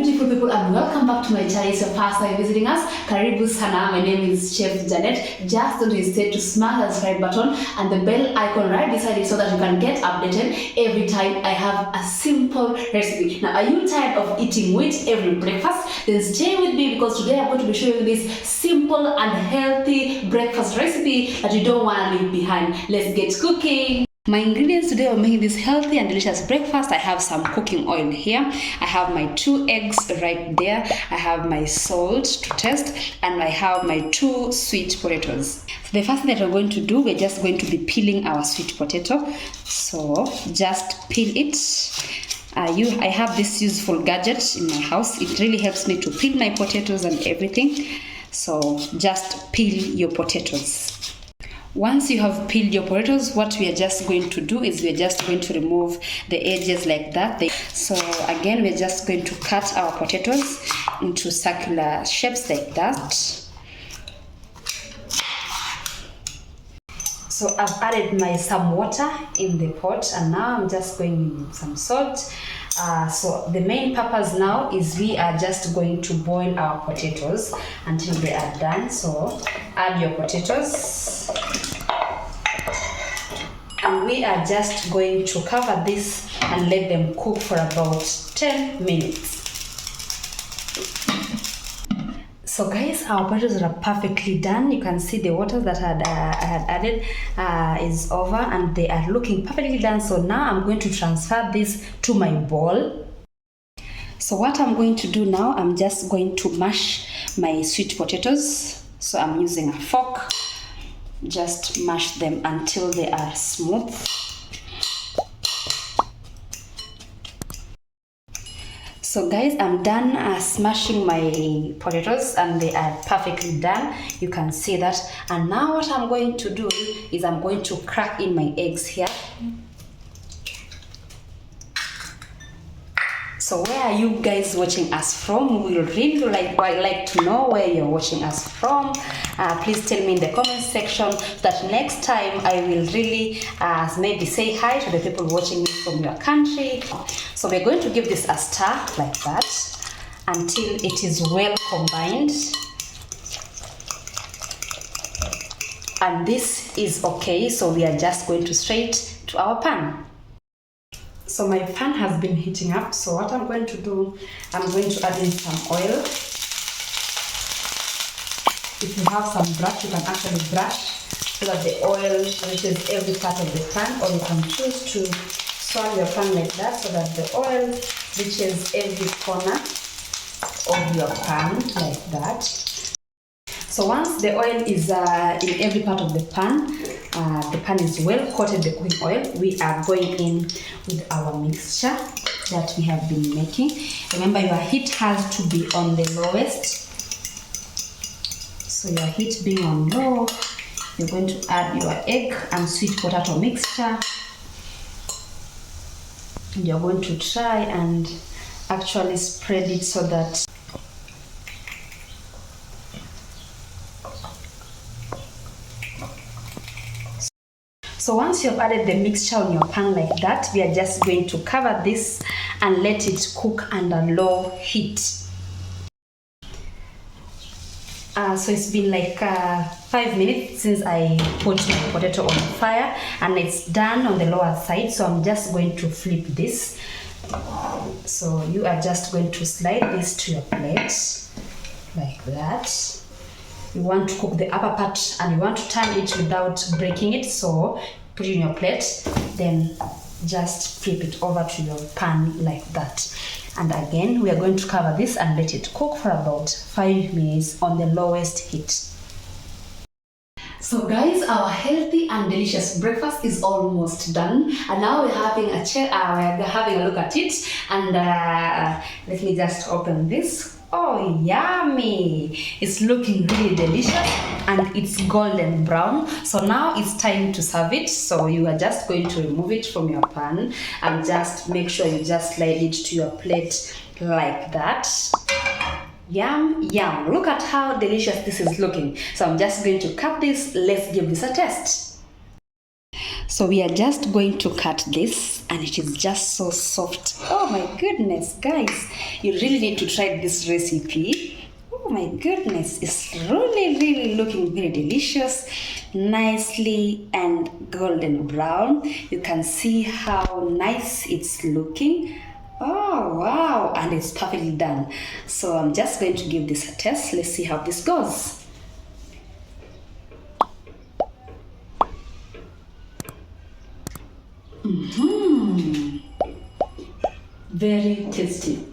beautiful people, and welcome back to my channel. It's your first time visiting us. Karibu sana. My name is Chef Janet. Just don't hesitate to smash the subscribe button and the bell icon right beside it so that you can get updated every time I have a simple recipe. Now, are you tired of eating wheat every breakfast? Then stay with me because today I'm going to be showing you this simple and healthy breakfast recipe that you don't want to leave behind. Let's get cooking. My ingredients today are making this healthy and delicious breakfast. I have some cooking oil here. I have my 2 eggs right there. I have my salt to taste, and I have my 2 sweet potatoes. So the first thing that we're going to do, we're just going to be peeling our sweet potato. So just peel it. I have this useful gadget in my house. It really helps me to peel my potatoes and everything. So just peel your potatoes. Once you have peeled your potatoes, what we are just going to do is we are just going to remove the edges like that. So again, we're just going to cut our potatoes into circular shapes like that. So I've added some water in the pot, and now I'm just going with some salt. So the main purpose now is we are just going to boil our potatoes until they are done. So add your potatoes, and we are just going to cover this and let them cook for about 10 minutes. So guys, our potatoes are perfectly done. You can see the water that I had added is over, and they are looking perfectly done. So now I'm going to transfer this to my bowl. So what I'm going to do now, I'm just going to mash my sweet potatoes. So I'm using a fork. Just mash them until they are smooth. So guys, I'm done smashing my potatoes, and they are perfectly done. You can see that. And now what I'm going to do is I'm going to crack in my eggs here. So where are you guys watching us from? We would really like to know where you're watching us from. Please tell me in the comment section that next time I will really maybe say hi to the people watching me from your country. So we're going to give this a stir like that until it is well combined. And this is okay, so we are just going to straight to our pan. So my pan has been heating up, so what I'm going to do, I'm going to add in some oil. If you have some brush, you can actually brush so that the oil reaches every part of the pan, or you can choose to swirl your pan like that so that the oil reaches every corner of your pan like that. So once the oil is in every part of the pan is well coated the cooking oil, we are going in with our mixture that we have been making. Remember, your heat has to be on the lowest. So your heat being on low, you're going to add your egg and sweet potato mixture. And you're going to try and actually spread it so that So once you've added the mixture on your pan like that, we are just going to cover this and let it cook under low heat. So it's been like 5 minutes since I put my potato on fire, and it's done on the lower side. So I'm just going to flip this. So you are just going to slide this to your plate like that. You want to cook the upper part and you want to turn it without breaking it, so put it in your plate, then just flip it over to your pan like that. And again, we are going to cover this and let it cook for about 5 minutes on the lowest heat. So guys, our healthy and delicious breakfast is almost done, and now we're having a look at it. And let me just open this. Oh, yummy! It's looking really delicious and it's golden brown. So now it's time to serve it. So you are just going to remove it from your pan and just make sure you just slide it to your plate like that. Yum, yum. Look at how delicious this is looking. So I'm just going to cut this. Let's give this a taste. So we are just going to cut this, and it is just so soft. Oh my goodness, guys, you really need to try this recipe. Oh my goodness, it's really looking very delicious, nicely and golden brown. You can see how nice it's looking. Oh wow, and it's perfectly done. So I'm just going to give this a test. Let's see how this goes. Very tasty.